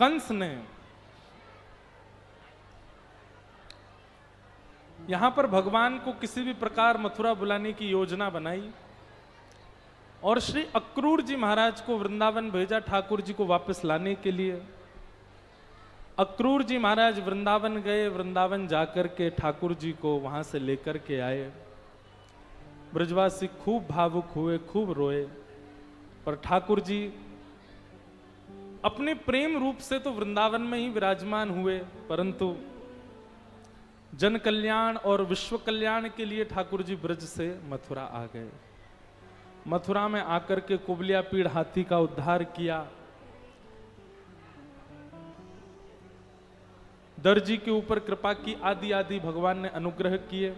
कंस ने यहां पर भगवान को किसी भी प्रकार मथुरा बुलाने की योजना बनाई और श्री अक्रूर जी महाराज को वृंदावन भेजा ठाकुर जी को वापस लाने के लिए। अक्रूर जी महाराज वृंदावन गए, वृंदावन जाकर के ठाकुर जी को वहां से लेकर के आए। ब्रजवासी खूब भावुक हुए, खूब रोए, पर ठाकुर जी अपने प्रेम रूप से तो वृंदावन में ही विराजमान हुए, परंतु जन कल्याण और विश्व कल्याण के लिए ठाकुर जी ब्रज से मथुरा आ गए। मथुरा में आकर के कुबलिया पीड़ हाथी का उद्धार किया, दर्जी के ऊपर कृपा की, आदि आदि भगवान ने अनुग्रह किए।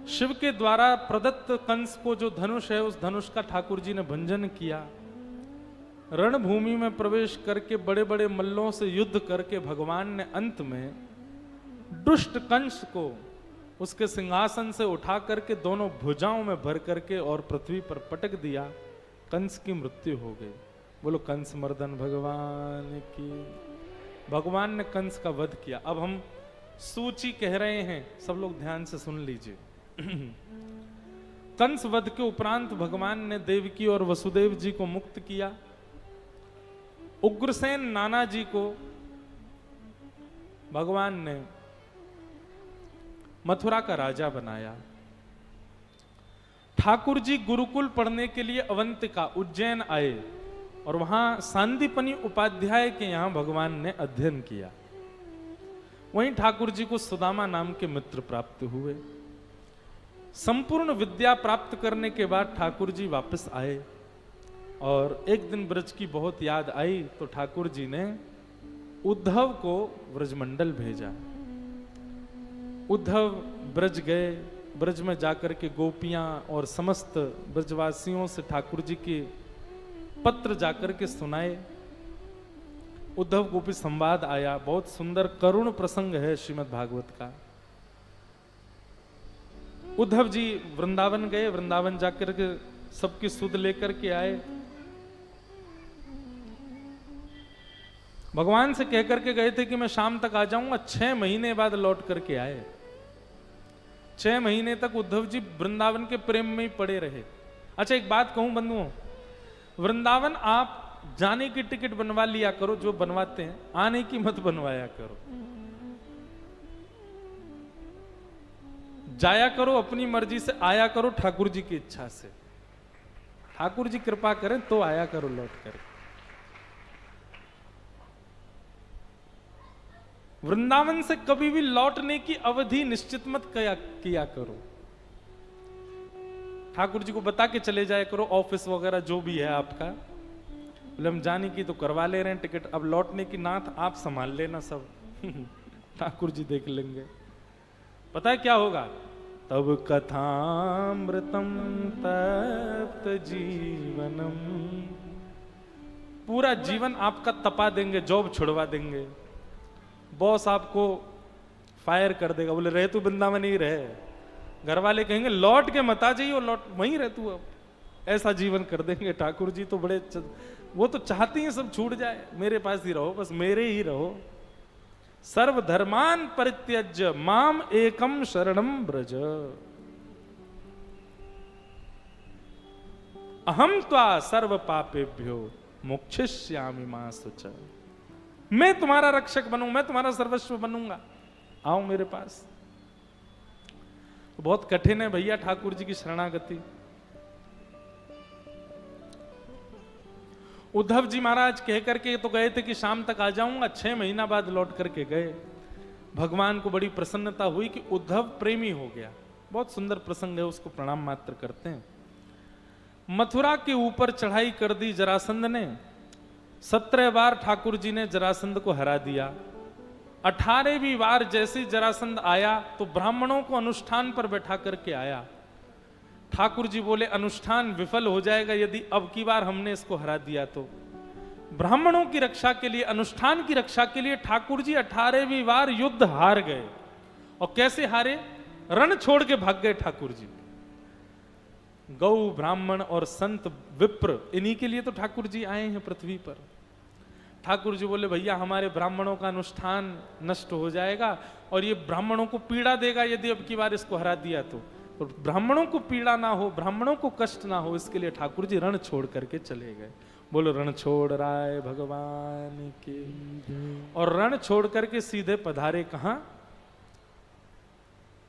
शिव के द्वारा प्रदत्त कंस को जो धनुष है, उस धनुष का ठाकुर जी ने भंजन किया। रणभूमि में प्रवेश करके बड़े बड़े मल्लों से युद्ध करके भगवान ने अंत में दुष्ट कंस को उसके सिंहासन से उठा करके दोनों भुजाओं में भर करके और पृथ्वी पर पटक दिया। कंस की मृत्यु हो गई। बोलो कंस मर्दन भगवान की। भगवान ने कंस का वध किया। अब हम सूची कह रहे हैं, सब लोग ध्यान से सुन लीजिए। कंस वध के उपरांत भगवान ने देवकी और वसुदेव जी को मुक्त किया। उग्रसेन नाना जी को भगवान ने मथुरा का राजा बनाया। ठाकुर जी गुरुकुल पढ़ने के लिए अवंतिका उज्जैन आए और वहां सांदीपनी उपाध्याय के यहां भगवान ने अध्ययन किया। वहीं ठाकुर जी को सुदामा नाम के मित्र प्राप्त हुए। संपूर्ण विद्या प्राप्त करने के बाद ठाकुर जी वापस आए और एक दिन ब्रज की बहुत याद आई तो ठाकुर जी ने उद्धव को ब्रजमंडल भेजा। उद्धव ब्रज गए। ब्रज में जाकर के गोपियां और समस्त ब्रजवासियों से ठाकुर जी के पत्र जाकर के सुनाए। उद्धव गोपी संवाद आया। बहुत सुंदर करुण प्रसंग है श्रीमद् भागवत का। उद्धव जी वृंदावन गए। वृंदावन जाकर के सबकी सुध लेकर के आए। भगवान से कह करके गए थे कि मैं शाम तक आ जाऊंगा। 6 महीने बाद लौट करके आए। 6 महीने तक उद्धव जी वृंदावन के प्रेम में ही पड़े रहे। अच्छा एक बात कहूं बंधुओं, वृंदावन आप जाने की टिकट बनवा लिया करो, जो बनवाते हैं, आने की मत बनवाया करो। जाया करो अपनी मर्जी से, आया करो ठाकुर जी की इच्छा से। ठाकुर जी कृपा करें तो आया करो लौट कर। वृंदावन से कभी भी लौटने की अवधि निश्चित मत किया करो। ठाकुर जी को बता के चले जाया करो, ऑफिस वगैरह जो भी है आपका। बोले हम जाने की तो करवा ले रहे हैं टिकट, अब लौटने की नाथ आप संभाल लेना सब। ठाकुर जी देख लेंगे। पता है क्या होगा? तब कथामृतम तप्त जीवनम। पूरा जीवन आपका तपा देंगे, जॉब छुड़वा देंगे, बॉस आपको फायर कर देगा। बोले रहे तू वृंदावन ही रहे। घर वाले कहेंगे लौट के मत आ जाइए, लौट वहीं रह तू। अब ऐसा जीवन कर देंगे। ठाकुर जी तो बड़े वो तो चाहती हैं सब छूट जाए, मेरे पास ही रहो, बस मेरे ही रहो। सर्वधर्मान परित्यज्य माम एकम शरणम ब्रज। अहम त्वा सर्व पापेभ्यो मोक्षयिष्यामि मा शुच। मैं तुम्हारा रक्षक बनूं, मैं तुम्हारा सर्वस्व बनूंगा, आओ मेरे पास। बहुत कठिन है भैया ठाकुर जी की शरणागति। उद्धव जी महाराज कह करके तो गए थे कि शाम तक आ जाऊंगा। 6 महीना बाद लौट करके गए। भगवान को बड़ी प्रसन्नता हुई कि उद्धव प्रेमी हो गया। बहुत सुंदर प्रसंग है, उसको प्रणाम मात्र करते हैं। मथुरा के ऊपर चढ़ाई कर दी जरासंध ने। 17 बार ठाकुर जी ने जरासंध को हरा दिया। 18वीं बार जैसे जरासंध आया तो ब्राह्मणों को अनुष्ठान पर बैठा करके आया। ठाकुर जी बोले अनुष्ठान विफल हो जाएगा यदि अब की बार हमने इसको हरा दिया तो। ब्राह्मणों की रक्षा के लिए, अनुष्ठान की रक्षा के लिए ठाकुर जी 18वीं बार युद्ध हार गए। और कैसे हारे? रण छोड़ के भाग गए ठाकुर जी। गौ ब्राह्मण और संत विप्र, इन्हीं के लिए तो ठाकुर जी आए हैं पृथ्वी पर। ठाकुर जी बोले भैया हमारे ब्राह्मणों का अनुष्ठान नष्ट हो जाएगा और ये ब्राह्मणों को पीड़ा देगा यदि अब की बार इसको हरा दिया तो ब्राह्मणों को पीड़ा ना हो, ब्राह्मणों को कष्ट ना हो, इसके लिए ठाकुर जी रण छोड़ करके चले गए। बोलो रण छोड़ राय भगवान की। और रण छोड़ करके सीधे पधारे कहां?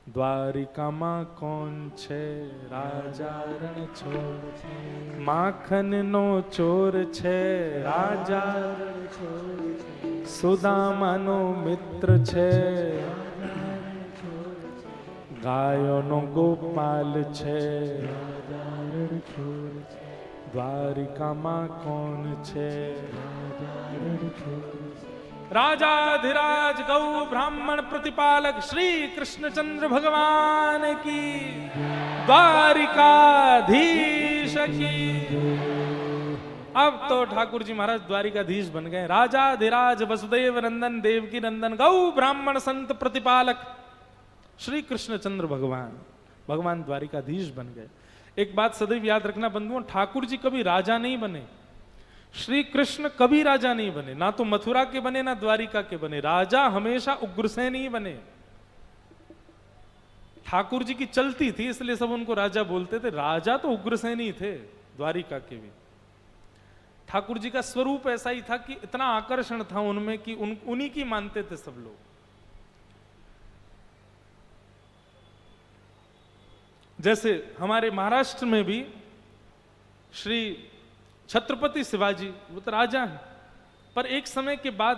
द्वारिका मां कौन छे राजा रण छोड़, माखन नो चोर छे राजा रण छोड़, सुदामा नो मित्र छे, गायो नो गोपाल छे, द्वारिका मां कौन छे राजाधिराज गौ ब्राह्मण प्रतिपालक श्री कृष्णचंद्र भगवान की, द्वारिकाधीश की। अब तो ठाकुर जी महाराज द्वारिकाधीश बन गए। राजाधिराज वसुदेव नंदन देवकी नंदन गौ ब्राह्मण संत प्रतिपालक श्री कृष्णचंद्र भगवान द्वारिकाधीश बन गए। एक बात सदैव याद रखना बंधुओं, ठाकुर जी कभी राजा नहीं बने, श्री कृष्ण कभी राजा नहीं बने, ना तो मथुरा के बने ना द्वारिका के बने। राजा हमेशा उग्रसेन ही बने। ठाकुर जी की चलती थी इसलिए सब उनको राजा बोलते थे, राजा तो उग्रसेन ही थे द्वारिका के भी। ठाकुर जी का स्वरूप ऐसा ही था कि इतना आकर्षण था उनमें कि उन्हीं की मानते थे सब लोग। जैसे हमारे महाराष्ट्र में भी श्री छत्रपति शिवाजी, वो तो राजा हैं, पर एक समय के बाद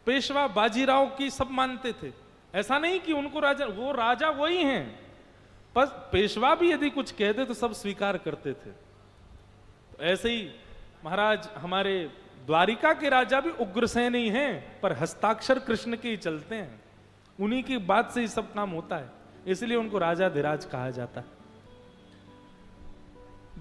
पेशवा बाजीराव की सब मानते थे। ऐसा नहीं कि उनको राजा, वो राजा वही हैं, पर पेशवा भी यदि कुछ कहते तो सब स्वीकार करते थे। तो ऐसे ही महाराज हमारे द्वारिका के राजा भी उग्रसेन ही हैं, पर हस्ताक्षर कृष्ण के ही चलते हैं, उन्हीं की बात से ही सब काम होता है, इसलिए उनको राजाधिराज कहा जाता है।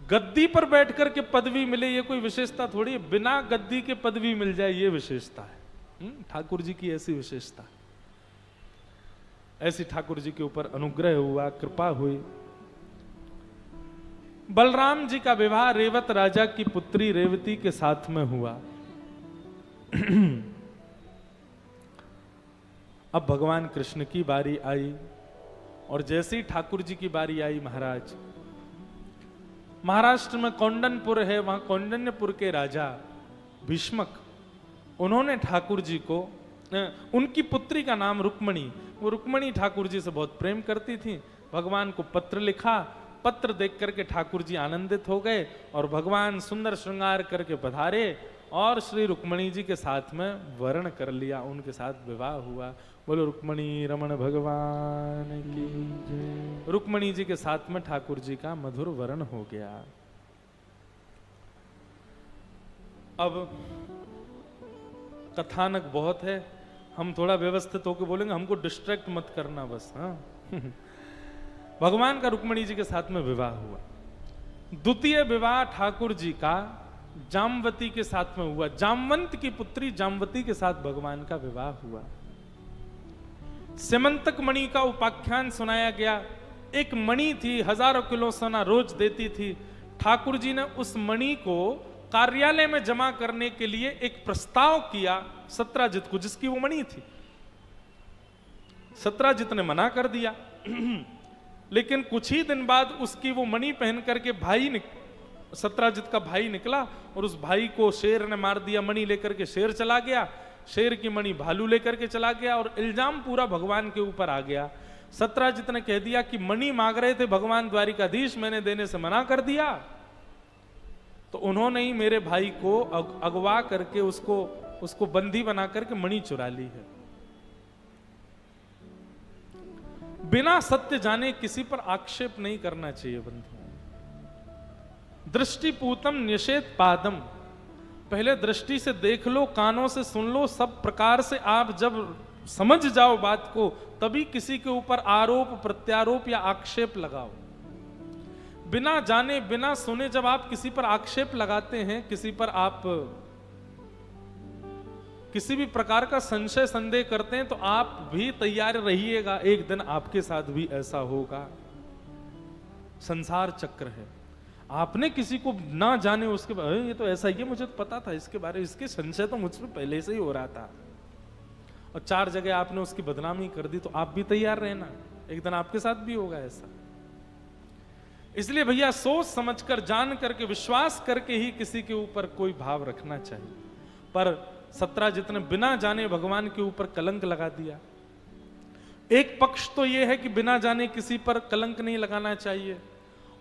गद्दी पर बैठकर के पदवी मिले ये कोई विशेषता थोड़ी है, बिना गद्दी के पदवी मिल जाए ये विशेषता है। ठाकुर जी की ऐसी विशेषता, ऐसी ठाकुर जी के ऊपर अनुग्रह हुआ, कृपा हुई। बलराम जी का विवाह रेवत राजा की पुत्री रेवती के साथ में हुआ। अब भगवान कृष्ण की बारी आई और जैसे ही ठाकुर जी की बारी आई, महाराज महाराष्ट्र में कौंडनपुर है, वहां कौंडन्यपुर के राजा भीष्मक, उन्होंने ठाकुर जी को, उनकी पुत्री का नाम रुक्मणी, वो रुक्मणी ठाकुर जी से बहुत प्रेम करती थी, भगवान को पत्र लिखा। पत्र देख करके ठाकुर जी आनंदित हो गए और भगवान सुंदर श्रृंगार करके पधारे और श्री रुक्मणी जी के साथ में वर्ण कर लिया, उनके साथ विवाह हुआ। बोलो रुक्मणी रमण भगवान की। रुक्मणी जी के साथ में ठाकुर जी का मधुर वर्ण हो गया। अब कथानक बहुत है, हम थोड़ा व्यवस्थित होकर बोलेंगे, हमको डिस्ट्रैक्ट मत करना बस। हाँ भगवान का रुक्मणी जी के साथ में विवाह हुआ। द्वितीय विवाह ठाकुर जी का जामवती के साथ में हुआ। जामवंत की पुत्री जामवती के साथ भगवान का विवाह हुआ। सेमंतक मणि का उपाख्यान सुनाया गया। एक मणि थी, हजारों किलो सोना रोज देती थी। ठाकुर जी ने उस मणि को कार्यालय में जमा करने के लिए एक प्रस्ताव किया सत्राजित को, जिसकी वो मणि थी। सत्राजित ने मना कर दिया लेकिन कुछ ही दिन बाद उसकी वो मणि पहन करके सत्राजित का भाई निकला और उस भाई को शेर ने मार दिया। मणि लेकर के शेर चला गया, शेर की मणि भालू लेकर के चला गया और इल्जाम पूरा भगवान के ऊपर आ गया। सत्राजित ने कह दिया कि मणि मांग रहे थे भगवान द्वारिकाधीश, मैंने देने से मना कर दिया, तो उन्होंने ही मेरे भाई को अगवा करके उसको बंदी बना करके मणि चुरा ली है। बिना सत्य जाने किसी पर आक्षेप नहीं करना चाहिए बंधु। दृष्टिपूतम निषेध पादम, पहले दृष्टि से देख लो, कानों से सुन लो, सब प्रकार से आप जब समझ जाओ बात को, तभी किसी के ऊपर आरोप प्रत्यारोप या आक्षेप लगाओ। बिना जाने बिना सुने जब आप किसी पर आक्षेप लगाते हैं, किसी पर आप किसी भी प्रकार का संशय संदेह करते हैं, तो आप भी तैयार रहिएगा, एक दिन आपके साथ भी ऐसा होगा। संसार चक्र है। आपने किसी को ना जाने उसके बारे ये तो ऐसा ही है, मुझे तो पता था इसके बारे में, इसके संशय तो मुझ पर पहले से ही हो रहा था, और 4 जगह आपने उसकी बदनामी कर दी, तो आप भी तैयार रहना, एक दिन आपके साथ भी होगा ऐसा। इसलिए भैया सोच समझकर, जान करके, विश्वास करके ही किसी के ऊपर कोई भाव रखना चाहिए। पर सत्राजित ने बिना जाने भगवान के ऊपर कलंक लगा दिया। एक पक्ष तो यह है कि बिना जाने किसी पर कलंक नहीं लगाना चाहिए,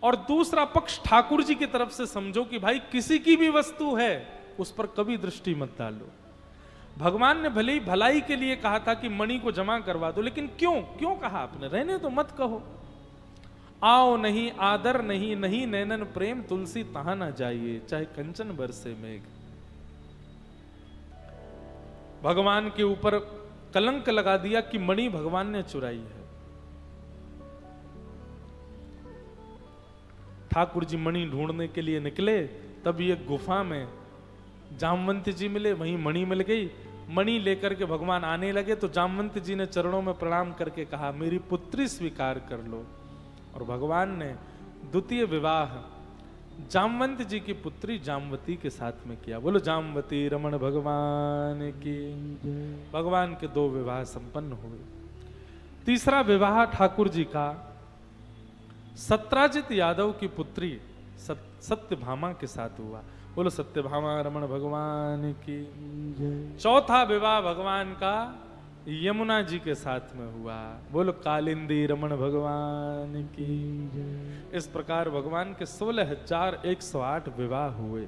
और दूसरा पक्ष ठाकुर जी की तरफ से समझो कि भाई किसी की भी वस्तु है उस पर कभी दृष्टि मत डालो। भगवान ने भले ही भलाई के लिए कहा था कि मणि को जमा करवा दो, लेकिन क्यों कहा आपने? रहने तो मत कहो। आओ नहीं आदर नहीं, नहीं नैनन प्रेम तुलसी तहां ना जाइए, चाहे कंचन बरसे मेघ। भगवान के ऊपर कलंक लगा दिया कि मणि भगवान ने चुराई है। ठाकुर जी मणि ढूंढने के लिए निकले, तब ये गुफा में जामवंत जी मिले, वहीं मणि मिल गई। मणि लेकर के भगवान आने लगे तो जामवंत जी ने चरणों में प्रणाम करके कहा, मेरी पुत्री स्वीकार कर लो। और भगवान ने द्वितीय विवाह जामवंत जी की पुत्री जामवती के साथ में किया। बोलो जामवती रमण भगवान की। भगवान के 2 विवाह संपन्न हुए। तीसरा विवाह ठाकुर जी का सत्राजित यादव की पुत्री सत्यभामा के साथ हुआ। बोलो सत्यभामा रमण भगवान की। चौथा विवाह भगवान का यमुना जी के साथ में हुआ। बोलो कालिंदी रमण भगवान की। इस प्रकार भगवान के 16,108 विवाह हुए।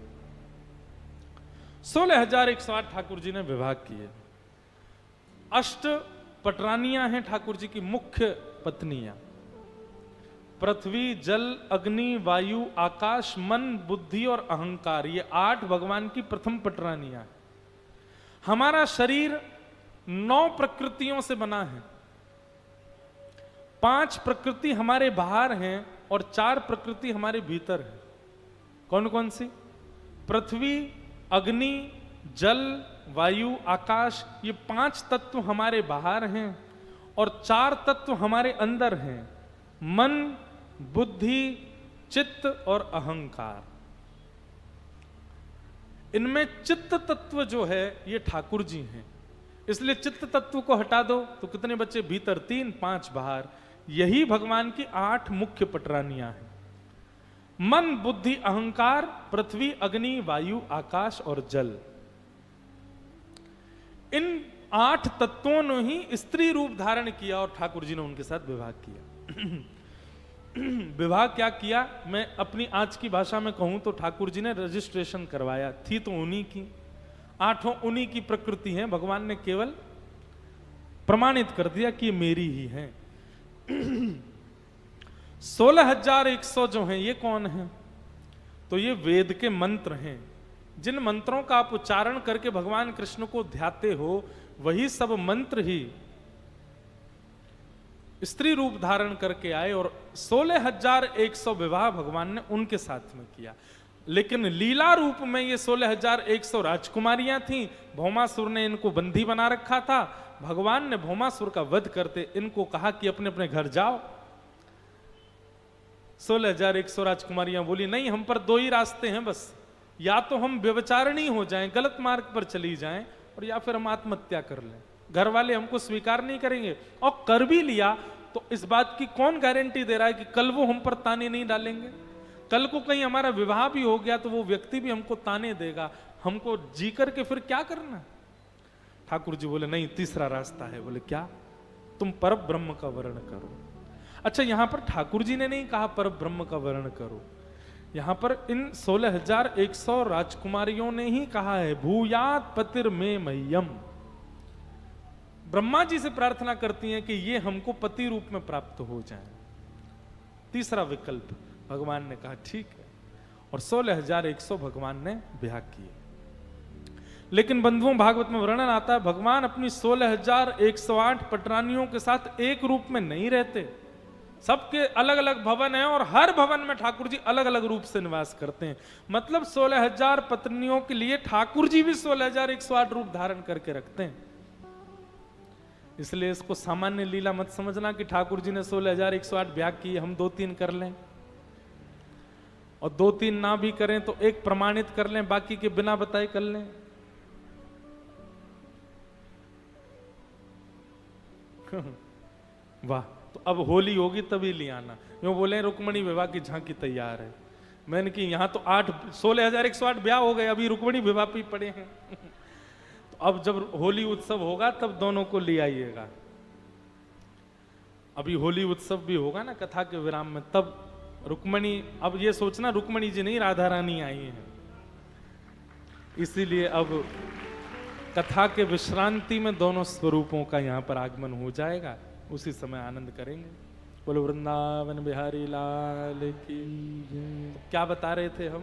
16,108 ठाकुर जी ने विवाह किए। 8 पटरानियां हैं ठाकुर जी की मुख्य पत्नियां। पृथ्वी जल अग्नि वायु आकाश मन बुद्धि और अहंकार, ये 8 भगवान की प्रथम पटरानियां हैं। हमारा शरीर 9 प्रकृतियों से बना है। 5 प्रकृति हमारे बाहर हैं और 4 प्रकृति हमारे भीतर है। कौन कौन सी? पृथ्वी अग्नि जल वायु आकाश, ये 5 तत्व हमारे बाहर हैं और 4 तत्व हमारे अंदर हैं। मन बुद्धि चित्त और अहंकार। इनमें चित्त तत्व जो है ये ठाकुर जी हैं, इसलिए चित्त तत्व को हटा दो तो कितने बच्चे? भीतर 3 5 बाहर। यही भगवान की 8 मुख्य पटरानियां हैं। मन बुद्धि अहंकार पृथ्वी अग्नि वायु आकाश और जल। इन 8 तत्वों ने ही स्त्री रूप धारण किया और ठाकुर जी ने उनके साथ विवाह किया। विवाह क्या किया? मैं अपनी आज की भाषा में कहूं तो ठाकुर जी ने रजिस्ट्रेशन करवाया। थी तो उन्हीं की, 8 उन्हीं की प्रकृति है। भगवान ने केवल प्रमाणित कर दिया कि ये मेरी ही है। 16,100 जो हैं ये कौन हैं? तो ये वेद के मंत्र हैं। जिन मंत्रों का आप उच्चारण करके भगवान कृष्ण को ध्याते हो, वही सब मंत्र ही स्त्री रूप धारण करके आए और 16,100 विवाह भगवान ने उनके साथ में किया। लेकिन लीला रूप में ये 16,100 राजकुमारियां थीं। भौमासुर ने इनको बंदी बना रखा था। भगवान ने भौमासुर का वध करते इनको कहा कि अपने अपने घर जाओ। 16,100 राजकुमारियां बोली, नहीं, हम पर 2 ही रास्ते हैं बस, या तो हम व्यभिचारिणी हो जाएं, गलत मार्ग पर चली जाएं, और या फिर हम आत्महत्या कर लें। घर वाले हमको स्वीकार नहीं करेंगे, और कर भी लिया तो इस बात की कौन गारंटी दे रहा है कि कल वो हम पर ताने नहीं डालेंगे? कल को कहीं हमारा विवाह भी हो गया तो वो व्यक्ति भी हमको ताने देगा, हमको जी करके फिर क्या करना? ठाकुर जी बोले, नहीं, तीसरा रास्ता है। बोले क्या? तुम पर ब्रह्म का वर्ण करो। अच्छा, यहां पर ठाकुर जी ने नहीं कहा पर ब्रह्म का वर्ण करो, यहां पर इन 16,100 राजकुमारियों ने ही कहा है, भूयात पतिर में मह्यम। ब्रह्मा जी से प्रार्थना करती हैं कि ये हमको पति रूप में प्राप्त हो जाए। तीसरा विकल्प भगवान ने कहा ठीक है, और 16,100 भगवान ने ब्याह किए। लेकिन बंधुओं, भागवत में वर्णन आता है भगवान अपनी 16,108 पटरानियों के साथ एक रूप में नहीं रहते। सबके अलग अलग भवन हैं और हर भवन में ठाकुर जी अलग अलग रूप से निवास करते हैं। मतलब 16,000 पत्नियों के लिए ठाकुर जी भी 16,108 रूप धारण करके रखते हैं। इसलिए इसको सामान्य लीला मत समझना कि ठाकुर जी ने 16,108 ब्याह किए, हम 2-3 कर लें। और 2-3 ना भी करें तो एक प्रमाणित कर लें, बाकी के बिना बताए कर लें। वाह, तो अब होली होगी तभी ले आना। यूं बोले रुक्मणी विवाह की झांकी तैयार है। मैंने कि यहाँ तो 16,108 ब्याह हो गए, अभी रुक्मणी विवाह पे पड़े हैं। तो अब जब होली उत्सव होगा तब दोनों को ले आइएगा। अभी होली उत्सव भी होगा ना कथा के विराम में, तब रुक्मणी, अब ये सोचना रुक्मणी जी नहीं राधा रानी आई हैं, इसीलिए अब कथा के विश्रांति में दोनों स्वरूपों का यहाँ पर आगमन हो जाएगा, उसी समय आनंद करेंगे। बोलो वृंदावन बिहारी लाल की जय। तो क्या बता रहे थे हम,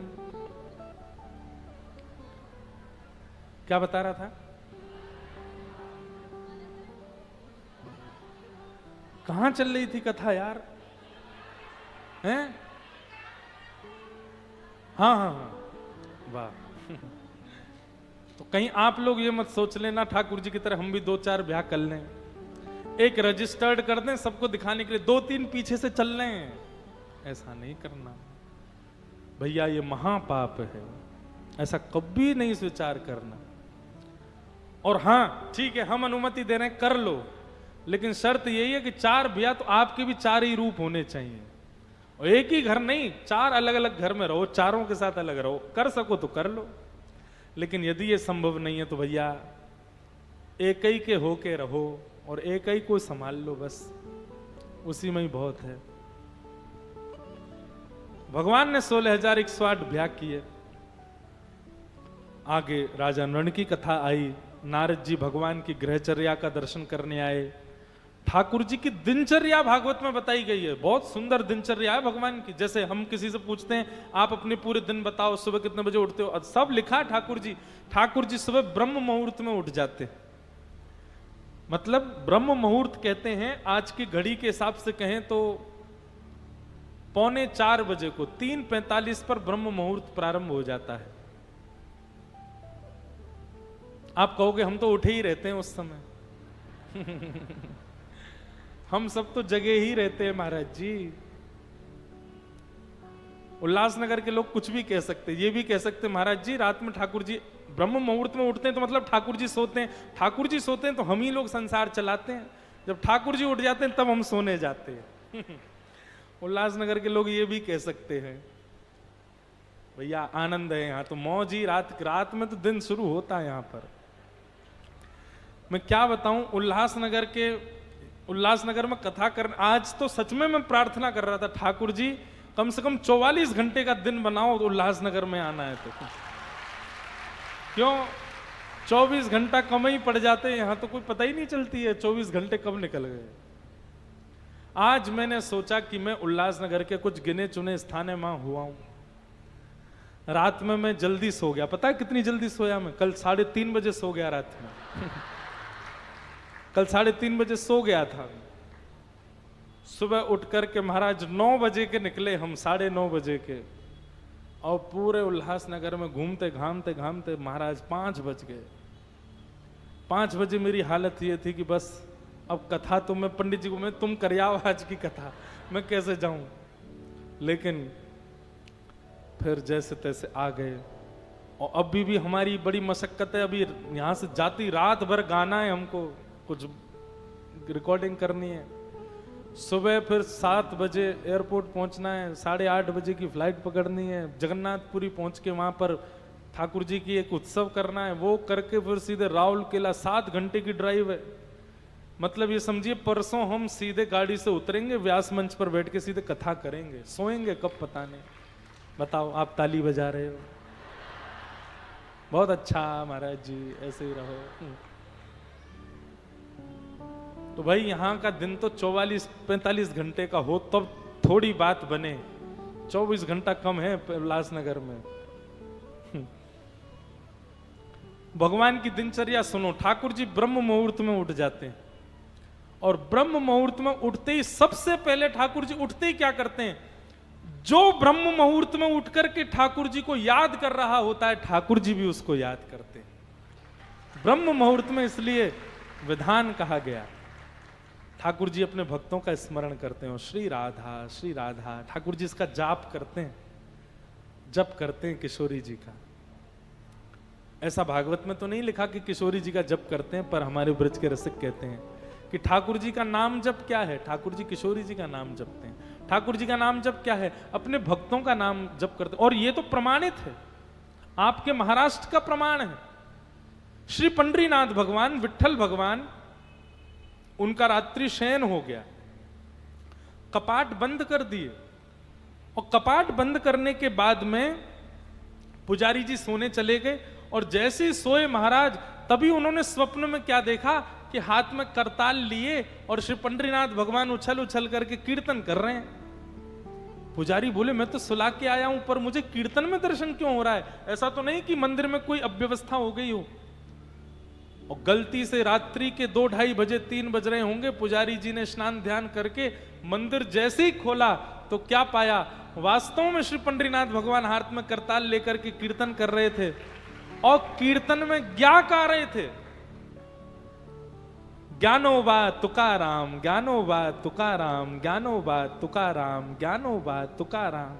क्या बता रहा था, कहां चल रही थी कथा यार, हैं? हाँ हाँ हाँ, वाह। तो कहीं आप लोग ये मत सोच लेना ठाकुर जी की तरह हम भी 2-4 ब्याह कर लें, एक रजिस्टर्ड कर दें सबको दिखाने के लिए, 2-3 पीछे से चल रहे हैं, ऐसा नहीं करना भैया, ये महापाप है, ऐसा कभी नहीं विचार करना। और हाँ ठीक है, हम अनुमति दे रहे हैं, कर लो, लेकिन शर्त यही है कि 4 ब्याह तो आपके भी 4 ही रूप होने चाहिए, और एक ही घर नहीं, 4 अलग अलग घर में रहो, चारों के साथ अलग रहो, कर सको तो कर लो। लेकिन यदि ये संभव नहीं है तो भैया एक ही के होके रहो और एक ही को संभाल लो, बस उसी में ही बहुत है। भगवान ने 16,108 ब्याह किए। आगे राजा नृण की कथा आई, नारद जी भगवान की गृहचर्या का दर्शन करने आए। ठाकुर जी की दिनचर्या भागवत में बताई गई है, बहुत सुंदर दिनचर्या है भगवान की। जैसे हम किसी से पूछते हैं आप अपने पूरे दिन बताओ, सुबह कितने बजे उठते हो, सब लिखा है ठाकुर जी। ठाकुर जी सुबह ब्रह्म मुहूर्त में उठ जाते हैं, मतलब ब्रह्म मुहूर्त कहते हैं आज की घड़ी के हिसाब से कहें तो 3:45 बजे को, 3:45 पर ब्रह्म मुहूर्त प्रारंभ हो जाता है। आप कहोगे हम तो उठे ही रहते हैं उस समय। हम सब तो जगे ही रहते हैं महाराज जी। उल्लासनगर के लोग कुछ भी कह सकते, ये भी कह सकते महाराज जी रात में ठाकुर जी ब्रह्म मुहूर्त में उठते हैं तो मतलब ठाकुर जी सोते हैं, ठाकुर जी सोते हैं तो हम ही लोग संसार चलाते हैं, जब ठाकुर जी उठ जाते हैं तब हम सोने जाते हैं। उल्लासनगर के लोग ये भी कह सकते हैं। भैया आनंद है यहाँ तो, मौज ही, रात में तो दिन शुरू होता है यहाँ पर। मैं क्या बताऊं, उल्लासनगर में कथा कर, आज तो सच में मैं प्रार्थना कर रहा था ठाकुर जी कम से कम 44 घंटे का दिन बनाओ तो उल्लासनगर में आना है तो। क्यों 24 घंटा कम ही पड़ जाते हैं यहाँ तो, कोई पता ही नहीं चलती है 24 घंटे कब निकल गए। आज मैंने सोचा कि मैं उल्लासनगर के कुछ गिने चुने स्थान में हुआ हूं। रात में मैं जल्दी सो गया, पता है कितनी जल्दी सोया मैं, कल 3:30 बजे सो गया रात में। कल 3:30 बजे सो गया था। सुबह उठ करके महाराज 9 बजे के निकले हम, 9:30 बजे के, और पूरे उल्लासनगर में घूमते घामते घामते महाराज 5 बज गए। 5 बजे मेरी हालत ये थी कि बस अब कथा तो मैं पंडित जी को, मैं तुम करियाओ आज की कथा, मैं कैसे जाऊं। लेकिन फिर जैसे तैसे आ गए, और अभी भी हमारी बड़ी मशक्कत है, अभी यहाँ से जाती रात भर गाना है हमको, कुछ रिकॉर्डिंग करनी है। सुबह फिर 7 बजे एयरपोर्ट पहुंचना है, 8:30 बजे की फ्लाइट पकड़नी है, जगन्नाथपुरी पहुंच के वहां पर ठाकुर जी की एक उत्सव करना है, वो करके फिर सीधे राउरकेला 7 घंटे की ड्राइव है। मतलब ये समझिए परसों हम सीधे गाड़ी से उतरेंगे, व्यास मंच पर बैठ के सीधे कथा करेंगे, सोएंगे कब पता नहीं। बताओ, आप ताली बजा रहे हो, बहुत अच्छा महाराज जी, ऐसे ही रहो। तो भाई यहाँ का दिन तो 44-45 घंटे का हो तब थोड़ी बात बने, 24 घंटा कम है उल्लासनगर में। भगवान की दिनचर्या सुनो, ठाकुर जी ब्रह्म मुहूर्त में उठ जाते हैं, और ब्रह्म मुहूर्त में उठते ही सबसे पहले ठाकुर जी उठते ही क्या करते हैं, जो ब्रह्म मुहूर्त में उठ करके ठाकुर जी को याद कर रहा होता है, ठाकुर जी भी उसको याद करते हैं। ब्रह्म मुहूर्त में इसलिए विधान कहा गया, ठाकुर जी अपने भक्तों का स्मरण करते हैं, श्री राधा ठाकुर जी इसका जाप करते हैं। जप करते हैं किशोरी जी का। ऐसा भागवत में तो नहीं लिखा कि किशोरी जी का जप करते हैं, पर हमारे ब्रज के रसिक कहते हैं कि ठाकुर जी का नाम जप क्या है, ठाकुर जी किशोरी जी का नाम जपते हैं। ठाकुर जी का नाम जप क्या है, अपने भक्तों का नाम जप करते हैं। और ये तो प्रमाणित है, आपके महाराष्ट्र का प्रमाण है। श्री पंडरीनाथ भगवान, विट्ठल भगवान, उनका रात्रि शयन हो गया, कपाट बंद कर दिए, और कपाट बंद करने के बाद में पुजारी जी सोने चले गए। और जैसे ही सोए महाराज, तभी उन्होंने स्वप्न में क्या देखा कि हाथ में करताल लिए और श्री पंडरीनाथ भगवान उछल उछल करके कीर्तन कर रहे हैं। पुजारी बोले, मैं तो सुला के आया हूं, पर मुझे कीर्तन में दर्शन क्यों हो रहा है? ऐसा तो नहीं कि मंदिर में कोई अव्यवस्था हो गई हो? और गलती से रात्रि के 2-2:30 बजे 3 बज रहे होंगे, पुजारी जी ने स्नान ध्यान करके मंदिर जैसे ही खोला तो क्या पाया, वास्तव में श्री पंडरीनाथ भगवान हाथ में करताल लेकर के कीर्तन कर रहे थे, और कीर्तन में क्या गा रहे थे, ज्ञानोबा तुकाराम, ज्ञानोबा तुकाराम, ज्ञानोबा तुकाराम, ज्ञानोबा तुकाराम।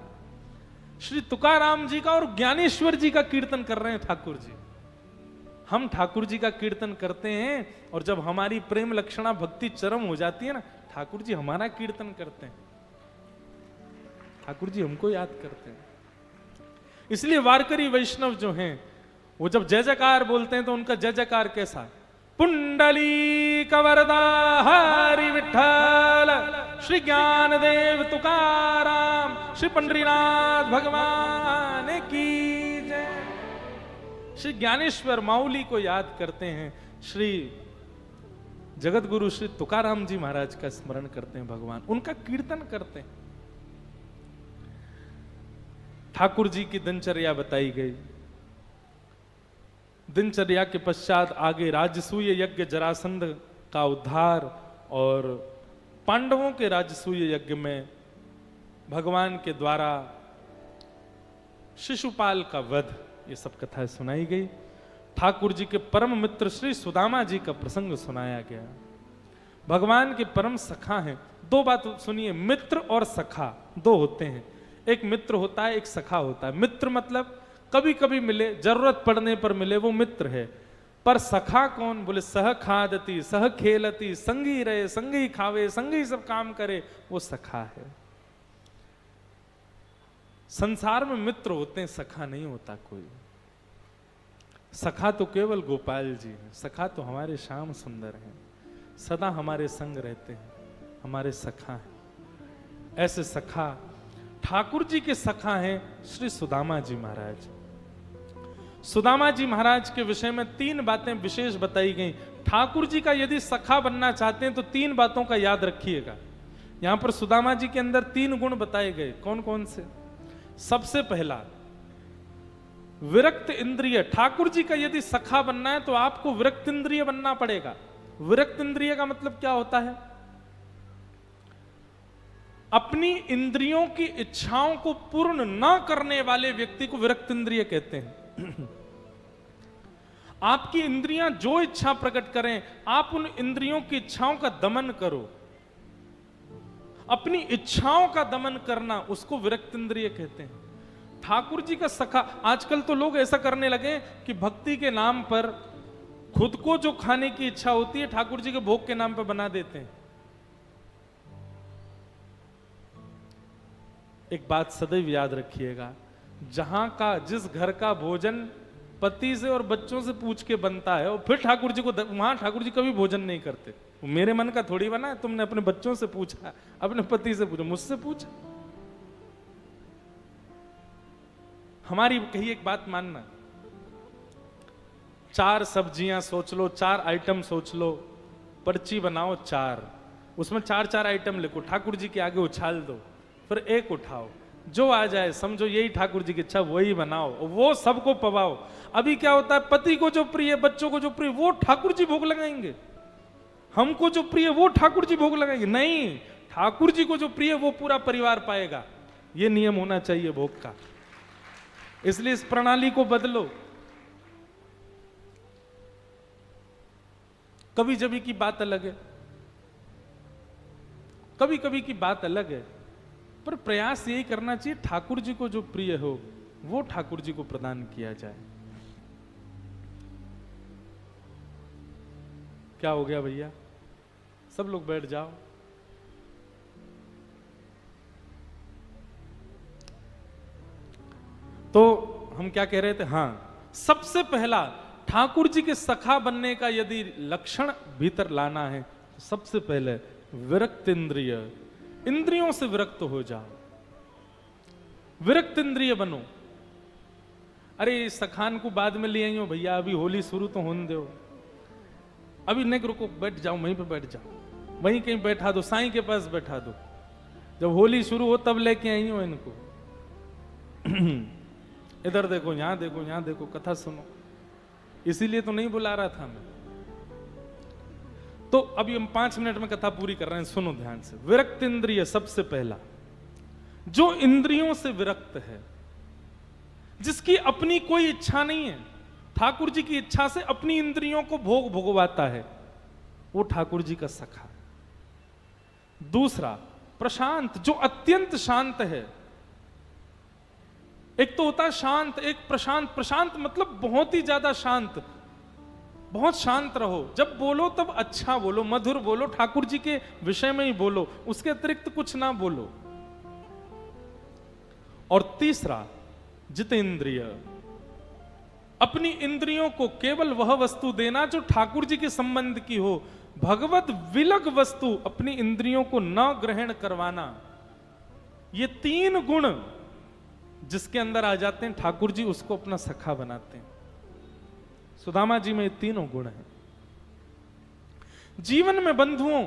श्री तुकाराम जी का और ज्ञानेश्वर जी का कीर्तन कर रहे हैं ठाकुर जी। हम ठाकुर जी का कीर्तन करते हैं, और जब हमारी प्रेम लक्षणा भक्ति चरम हो जाती है ना, ठाकुर जी हमारा कीर्तन करते हैं, ठाकुर जी हमको याद करते हैं। इसलिए वारकरी वैष्णव जो हैं, वो जब जय जयकार बोलते हैं तो उनका जय जयकार कैसा, पुंडली कवरदा हरि विठ्ठल, श्री ज्ञानदेव तुकाराम, श्री पंडरीनाथ भगवान की जय। श्री ज्ञानेश्वर माउली को याद करते हैं, श्री जगत गुरु श्री तुकाराम जी महाराज का स्मरण करते हैं, भगवान उनका कीर्तन करते हैं। ठाकुर जी की दिनचर्या बताई गई। दिनचर्या के पश्चात आगे राजसूय यज्ञ जरासंध का उद्धार, और पांडवों के राजसूय यज्ञ में भगवान के द्वारा शिशुपाल का वध, ये सब कथाएं सुनाई गई। ठाकुर जी के परम मित्र श्री सुदामा जी का प्रसंग सुनाया गया। भगवान के परम सखा हैं। दो बात सुनिए, मित्र और सखा दो होते हैं। एक मित्र होता है, एक सखा होता है। मित्र मतलब कभी कभी मिले, जरूरत पड़ने पर मिले, वो मित्र है। पर सखा कौन? बोले सह खादती सह खेलती, संगी रहे संगी खावे, संगी सब काम करे, वो सखा है। संसार में मित्र होते हैं, सखा नहीं होता कोई। सखा तो केवल गोपाल जी हैं, सखा तो हमारे श्याम सुंदर हैं, सदा हमारे संग रहते हैं, हमारे सखा हैं। ऐसे सखा ठाकुर जी के सखा हैं श्री सुदामा जी महाराज। सुदामा जी महाराज के विषय में 3 बातें विशेष बताई गई। ठाकुर जी का यदि सखा बनना चाहते हैं तो 3 बातों का याद रखिएगा। यहां पर सुदामा जी के अंदर 3 गुण बताए गए। कौन कौन से? सबसे पहला, विरक्त इंद्रिय। ठाकुर जी का यदि सखा बनना है तो आपको विरक्त इंद्रिय बनना पड़ेगा। विरक्त इंद्रिय का मतलब क्या होता है? अपनी इंद्रियों की इच्छाओं को पूर्ण न करने वाले व्यक्ति को विरक्त इंद्रिय कहते हैं। आपकी इंद्रियां जो इच्छा प्रकट करें, आप उन इंद्रियों की इच्छाओं का दमन करो। अपनी इच्छाओं का दमन करना, उसको विरक्त इंद्रिय कहते हैं। ठाकुर जी का सखा, आजकल तो लोग ऐसा करने लगे कि भक्ति के नाम पर खुद को जो खाने की इच्छा होती है ठाकुर जी के भोग के नाम पर बना देते हैं। एक बात सदैव याद रखिएगा, जहां का जिस घर का भोजन पति से और बच्चों से पूछ के बनता है, और फिर ठाकुर जी को, वहां ठाकुर जी कभी भोजन नहीं करते। मेरे मन का थोड़ी बना है, तुमने अपने बच्चों से पूछा, अपने पति से पूछा, मुझसे पूछा। हमारी कही एक बात मानना, 4 सब्जियां सोच लो, 4 आइटम सोच लो, पर्ची बनाओ 4, उसमें 4-4 आइटम लिखो, ठाकुर जी के आगे उछाल दो, फिर एक उठाओ, जो आ जाए समझो यही ठाकुर जी की इच्छा, वही बनाओ, वो सबको पवाओ। अभी क्या होता है, पति को जो प्रिय, बच्चों को जो प्रिय, वो ठाकुर जी भोग लगाएंगे। हमको जो प्रिय वो ठाकुर जी भोग लगाएंगे। नहीं, ठाकुर जी को जो प्रिय वो पूरा परिवार पाएगा। ये नियम होना चाहिए भोग का। इसलिए इस प्रणाली को बदलो। कभी जभी की बात अलग है, कभी कभी की बात अलग है, पर प्रयास यही करना चाहिए ठाकुर जी को जो प्रिय हो वो ठाकुर जी को प्रदान किया जाए। क्या हो गया भैया? सब लोग बैठ जाओ। तो हम क्या कह रहे थे? हाँ, सबसे पहला ठाकुर जी के सखा बनने का यदि लक्षण भीतर लाना है तो सबसे पहले विरक्त इंद्रिय, इंद्रियों से विरक्त हो जाओ, विरक्त इंद्रिय बनो। अरे सखान को बाद में ले आई हो भैया, अभी होली शुरू तो होने दो, अभी नहीं रुको, बैठ जाओ, वहीं पे बैठ जाओ, वहीं कहीं बैठा दो, साईं के पास बैठा दो, जब होली शुरू हो तब लेके आई हो इनको। इधर देखो, यहां देखो, यहां देखो, कथा सुनो। इसीलिए तो नहीं बुला रहा था मैं। तो अभी हम 5 मिनट में कथा पूरी कर रहे हैं, सुनो ध्यान से। विरक्त इंद्रिय सबसे पहला, जो इंद्रियों से विरक्त है, जिसकी अपनी कोई इच्छा नहीं है, ठाकुर जी की इच्छा से अपनी इंद्रियों को भोग भोगवाता है, वो ठाकुर जी का सखा है। दूसरा प्रशांत, जो अत्यंत शांत है। एक तो होता है शांत, एक प्रशांत। प्रशांत मतलब बहुत ही ज्यादा शांत, बहुत शांत रहो, जब बोलो तब अच्छा बोलो, मधुर बोलो, ठाकुर जी के विषय में ही बोलो, उसके अतिरिक्त कुछ ना बोलो। और तीसरा जितेंद्रिय, अपनी इंद्रियों को केवल वह वस्तु देना जो ठाकुर जी के संबंध की हो, भगवत विलग वस्तु अपनी इंद्रियों को न ग्रहण करवाना। ये 3 गुण जिसके अंदर आ जाते हैं, ठाकुर जी उसको अपना सखा बनाते हैं। सुदामा जी में ये 3 गुण हैं। जीवन में बंधुओं,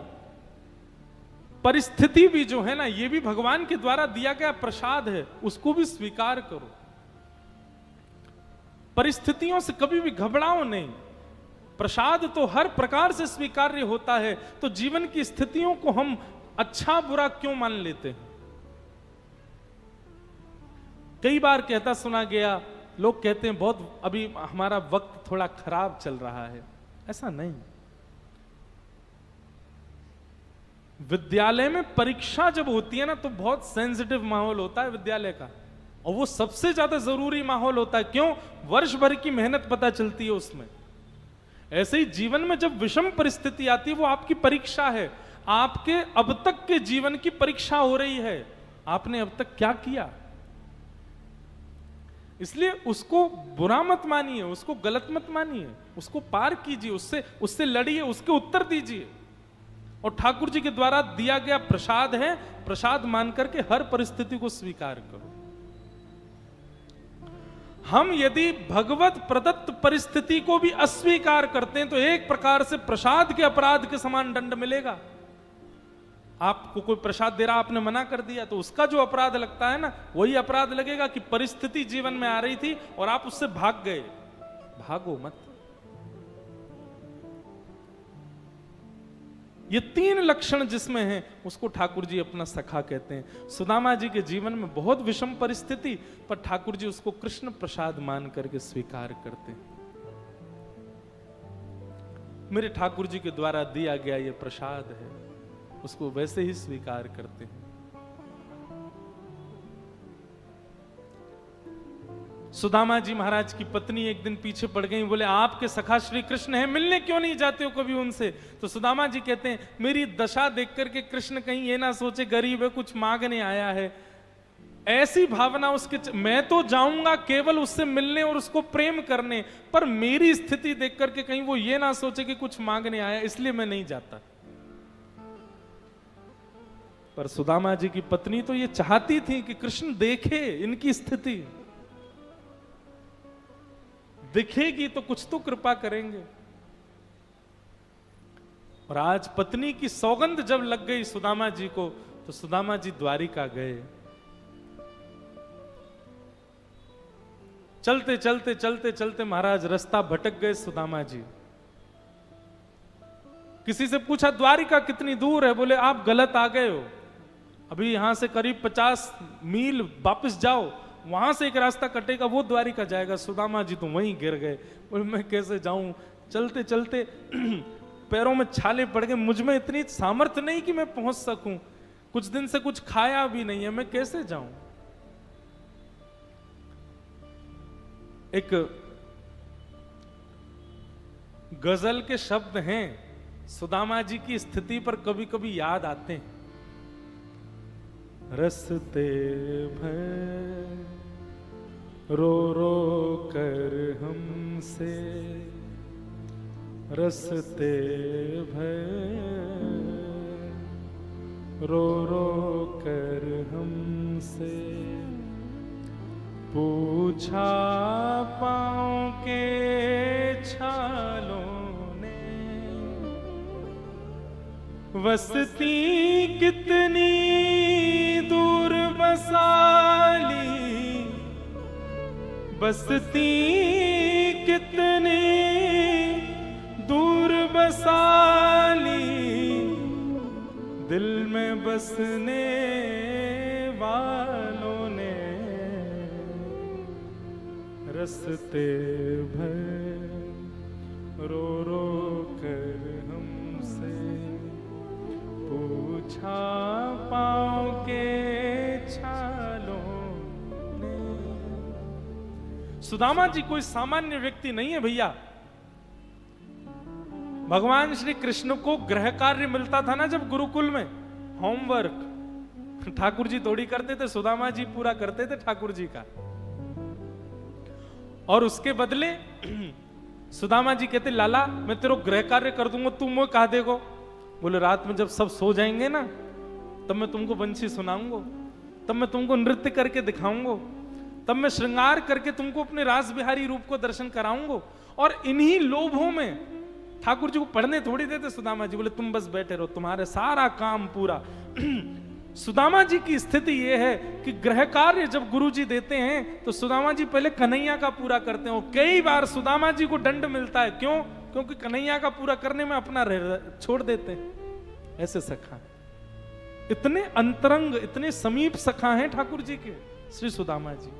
परिस्थिति भी जो है ना, ये भी भगवान के द्वारा दिया गया प्रसाद है, उसको भी स्वीकार करो। परिस्थितियों से कभी भी घबराओ नहीं। प्रसाद तो हर प्रकार से स्वीकार्य होता है, तो जीवन की स्थितियों को हम अच्छा बुरा क्यों मान लेते हैं? कई बार कहता सुना गया, लोग कहते हैं बहुत अभी हमारा वक्त थोड़ा खराब चल रहा है। ऐसा नहीं। विद्यालय में परीक्षा जब होती है ना, तो बहुत सेंसिटिव माहौल होता है विद्यालय का, और वो सबसे ज्यादा जरूरी माहौल होता है। क्यों? वर्ष भर की मेहनत पता चलती है उसमें। ऐसे ही जीवन में जब विषम परिस्थिति आती है, वो आपकी परीक्षा है। आपके अब तक के जीवन की परीक्षा हो रही है, आपने अब तक क्या किया। इसलिए उसको बुरा मत मानिए, उसको गलत मत मानिए, उसको पार कीजिए, उससे लड़िए, उसके उत्तर दीजिए। और ठाकुर जी के द्वारा दिया गया प्रसाद है, प्रसाद मान करके हर परिस्थिति को स्वीकार करो। हम यदि भगवत प्रदत्त परिस्थिति को भी अस्वीकार करते हैं, तो एक प्रकार से प्रसाद के अपराध के समान दंड मिलेगा। आपको कोई प्रसाद दे रहा, आपने मना कर दिया, तो उसका जो अपराध लगता है ना, वही अपराध लगेगा कि परिस्थिति जीवन में आ रही थी और आप उससे भाग गए। भागो मत। ये 3 लक्षण जिसमें हैं, उसको ठाकुर जी अपना सखा कहते हैं। सुदामा जी के जीवन में बहुत विषम परिस्थिति, पर ठाकुर जी उसको कृष्ण प्रसाद मान करके स्वीकार करते हैं। मेरे ठाकुर जी के द्वारा दिया गया ये प्रसाद है, उसको वैसे ही स्वीकार करते हैं। सुदामा जी महाराज की पत्नी एक दिन पीछे पड़ गई, बोले आपके सखा श्री कृष्ण हैं, मिलने क्यों नहीं जाते हो कभी उनसे? तो सुदामा जी कहते हैं, मेरी दशा देख करके कृष्ण कहीं ये ना सोचे गरीब है, कुछ मांगने आया है, ऐसी भावना उसके। मैं तो जाऊंगा केवल उससे मिलने और उसको प्रेम करने, पर मेरी स्थिति देख करके कहीं वो ये ना सोचे कि कुछ मांगने आया, इसलिए मैं नहीं जाता। पर सुदामा जी की पत्नी तो ये चाहती थी कि कृष्ण देखे इनकी स्थिति, दिखेगी तो कुछ तो कृपा करेंगे। और आज पत्नी की सौगंध जब लग गई सुदामा जी को, तो सुदामा जी द्वारिका गए। चलते चलते चलते चलते महाराज रास्ता भटक गए सुदामा जी। किसी से पूछा द्वारिका कितनी दूर है? बोले आप गलत आ गए हो, अभी यहां से करीब 50 मील वापस जाओ, वहां से एक रास्ता कटेगा, वो द्वारिका जाएगा। सुदामा जी तो वहीं गिर गए। बोले मैं कैसे जाऊं? चलते चलते पैरों में छाले पड़ गए, मुझ में इतनी सामर्थ्य नहीं कि मैं पहुंच सकूं, कुछ दिन से कुछ खाया भी नहीं है, मैं कैसे जाऊं? एक गजल के शब्द हैं, सुदामा जी की स्थिति पर कभी कभी याद आते हैं। रस्ते भर रो रो कर हमसे, रस्ते भर रो रो कर हमसे, पूछा पाँव के छालों ने, वसती कितनी दूर बसाली, बसती कितनी दूर बसाली, दिल में बसने वालों ने, रस्ते भर रो रो कर हमसे, पूछा पाँव के छालों ने। सुदामा जी कोई सामान्य व्यक्ति नहीं है भैया। भगवान श्री कृष्ण को गृह कार्य मिलता था ना जब गुरुकुल में, होमवर्क ठाकुर जी थोड़ी करते थे, सुदामा जी पूरा करते थे ठाकुर जी का। और उसके बदले सुदामा जी कहते, लाला मैं तेरे गृह कार्य कर दूंगा, तुम वो कहा देगो। बोले रात में जब सब सो जाएंगे ना, तब मैं तुमको बंसी सुनाऊंगा, तब मैं तुमको नृत्य करके दिखाऊंगा, तब मैं श्रृंगार करके तुमको अपने रास बिहारी रूप को दर्शन कराऊंगा। और इन्हीं लोभों में ठाकुर जी को पढ़ने थोड़ी देते सुदामा जी। बोले तुम बस बैठे रहो, तुम्हारे सारा काम पूरा। सुदामा जी की स्थिति यह है कि गृह कार्य जब गुरु जी देते हैं तो सुदामा जी पहले कन्हैया का पूरा करते हैं। कई बार सुदामा जी को दंड मिलता है, क्यों? क्योंकि कन्हैया का पूरा करने में अपना छोड़ देते हैं। ऐसे सखा, इतने अंतरंग, इतने समीप सखा हैं ठाकुर जी के श्री सुदामा जी।